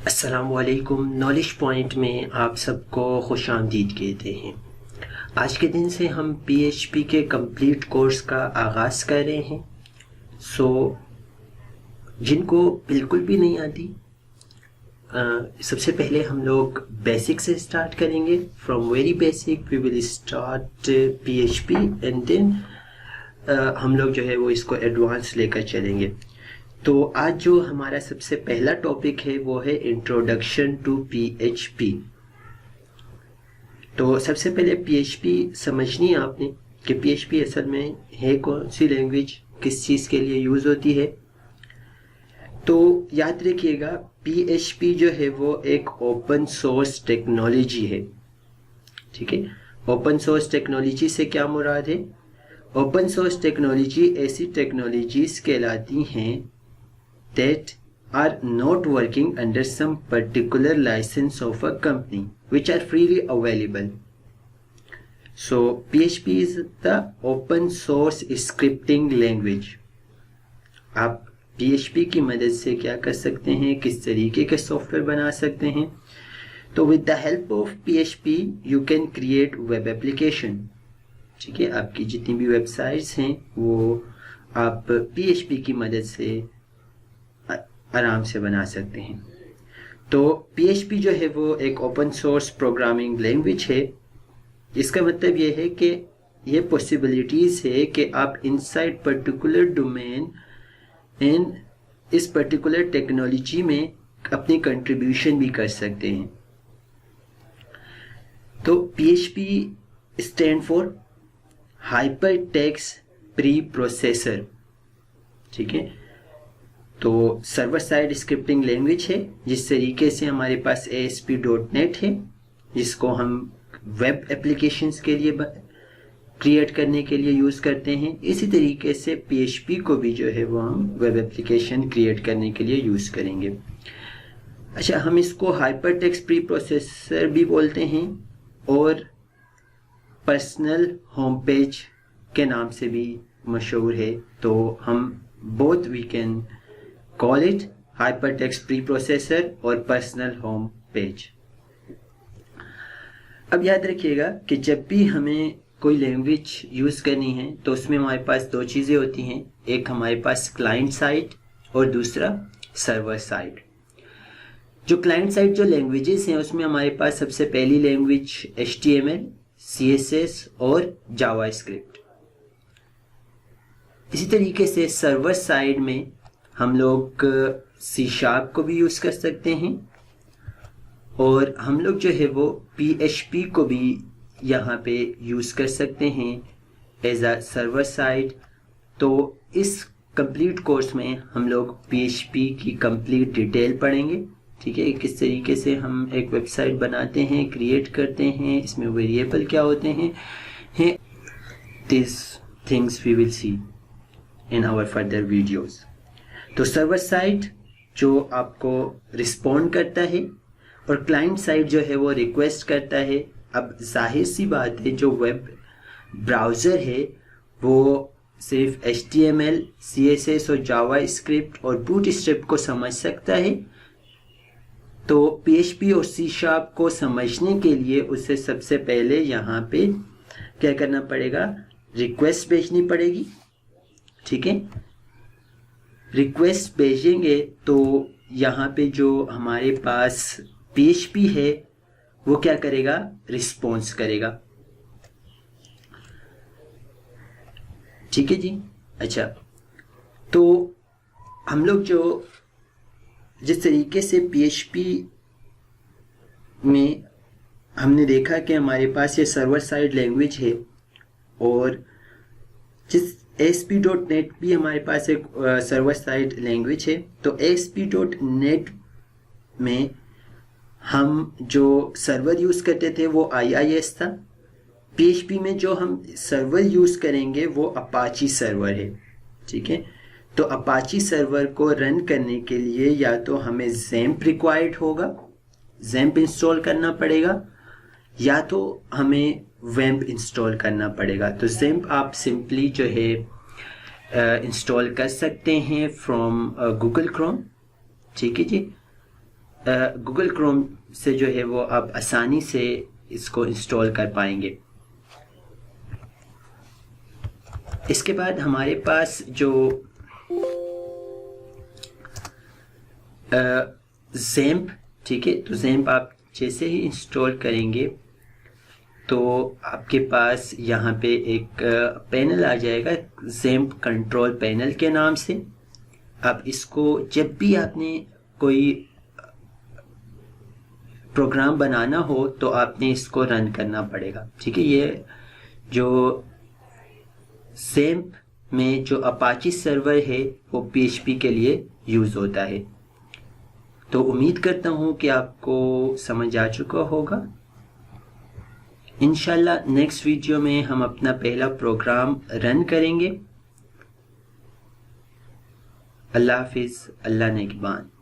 अस्सलाम वालेकुम। Knowledge point में आप सबको खुश आमदीद कहते हैं। आज के दिन से हम PHP के कंप्लीट कोर्स का आगाज़ कर रहे हैं। जिनको बिल्कुल भी नहीं आती, सबसे पहले हम लोग बेसिक से स्टार्ट करेंगे। From very basic we will start PHP and then हम लोग जो है वो इसको एडवांस लेकर चलेंगे। तो आज जो हमारा सबसे पहला टॉपिक है वो है इंट्रोडक्शन टू PHP। तो सबसे पहले PHP समझनी है आपने कि PHP असल में है कौन सी लैंग्वेज, किस चीज़ के लिए यूज़ होती है। तो याद रखिएगा PHP जो है वो एक ओपन सोर्स टेक्नोलॉजी है। ठीक है, ओपन सोर्स टेक्नोलॉजी से क्या मुराद है? ओपन सोर्स टेक्नोलॉजी ऐसी टेक्नोलॉजीज कहलाती हैं that are not working under some particular license of a company which are freely available. So PHP is the open source scripting language. आप PHP की मदद से क्या कर सकते हैं, किस तरीके के सॉफ्टवेयर बना सकते हैं? तो with the help of PHP you can create web application. ठीक है, आपकी जितनी भी वेबसाइट्स हैं वो आप PHP की मदद से आराम से बना सकते हैं। तो PHP जो है वो एक ओपन सोर्स प्रोग्रामिंग लैंग्वेज है। इसका मतलब ये है कि ये पॉसिबिलिटीज़ है कि आप इनसाइड पर्टिकुलर डोमेन एंड इस पर्टिकुलर टेक्नोलॉजी में अपनी कंट्रीब्यूशन भी कर सकते हैं। तो PHP stand for hyper text pre processor. ठीक है, तो सर्वर साइड स्क्रिप्टिंग लैंग्वेज है। जिस तरीके से हमारे पास ASP.NET है जिसको हम वेब एप्लीकेशंस के लिए क्रिएट करने के लिए यूज़ करते हैं, इसी तरीके से PHP को भी जो है वो हम वेब एप्लीकेशन क्रिएट करने के लिए यूज़ करेंगे। अच्छा, हम इसको हाइपर टेक्स्ट प्री प्रोसेसर भी बोलते हैं और पर्सनल होम पेज के नाम से भी मशहूर है। तो हम both we can call it hyper text pre processor और पर्सनल होम पेज। अब याद रखिएगा कि जब भी हमें कोई लैंग्वेज यूज़ करनी है तो उसमें हमारे पास दो चीज़ें होती हैं, एक हमारे पास क्लाइंट साइड और दूसरा सर्वर साइड। जो क्लाइंट साइड जो लैंग्वेजेस हैं उसमें हमारे पास सबसे पहली लैंग्वेज HTML, CSS और जावास्क्रिप्ट। इसी तरीके से सर्वर साइड में हम लोग C# को भी यूज़ कर सकते हैं और हम लोग जो है वो PHP को भी यहाँ पे यूज़ कर सकते हैं एज अ सर्वर साइड। तो इस कंप्लीट कोर्स में हम लोग PHP की कंप्लीट डिटेल पढ़ेंगे। ठीक है, किस तरीके से हम एक वेबसाइट बनाते हैं, क्रिएट करते हैं, इसमें वेरिएबल क्या होते हैं this things we will see in our further videos. तो सर्वर साइड जो आपको रिस्पॉन्ड करता है और क्लाइंट साइड जो है वो रिक्वेस्ट करता है। अब जाहिर सी बात है जो वेब ब्राउज़र है वो सिर्फ HTML, CSS और जावास्क्रिप्ट और बूटस्ट्रैप को समझ सकता है। तो PHP और C# को समझने के लिए उसे सबसे पहले यहाँ पे क्या करना पड़ेगा, रिक्वेस्ट भेजनी पड़ेगी। ठीक है, रिक्वेस्ट भेजेंगे तो यहाँ पे जो हमारे पास PHP है वो क्या करेगा, रिस्पॉन्स करेगा। ठीक है जी। अच्छा, तो हम लोग जो जिस तरीके से PHP में हमने देखा कि हमारे पास ये सर्वर साइड लैंग्वेज है और जिस ASP.NET भी हमारे पास एक सर्वर साइड लैंग्वेज है। तो ASP.NET में हम जो सर्वर यूज़ करते थे वो IIS था। PHP में जो हम सर्वर यूज़ करेंगे वो अपाची सर्वर है। ठीक है, तो अपाची सर्वर को रन करने के लिए या तो हमें XAMPP रिक्वायर्ड होगा, XAMPP इंस्टॉल करना पड़ेगा, या तो हमें WAMP इंस्टॉल करना पड़ेगा। तो XAMPP आप सिंपली जो है इंस्टॉल कर सकते हैं फ्रॉम गूगल क्रोम। ठीक है जी। گوگل کروم سے جو ہے وہ آپ آسانی سے اس کو انسٹال کر پائیں گے۔ اس کے بعد ہمارے پاس جو زیمپ، ٹھیک ہے، تو زیمپ آپ جیسے ہی انسٹال کریں گے تو آپ کے پاس یہاں پہ ایک پینل آ جائے گا زیمپ کنٹرول پینل کے نام سے۔ آپ اس کو جب بھی آپ نے کوئی پروگرام بنانا ہو تو آپ نے اس کو رن کرنا پڑے گا، ٹھیک ہے۔ یہ جو زیمپ میں جو اپاچی سرور ہے وہ PHP کے لیے یوز ہوتا ہے۔ تو امید کرتا ہوں کہ آپ کو سمجھ آ چکا ہوگا۔ انشاءاللہ نیکسٹ ویڈیو میں ہم اپنا پہلا پروگرام رن کریں گے۔ اللہ حافظ، اللہ نگہبان۔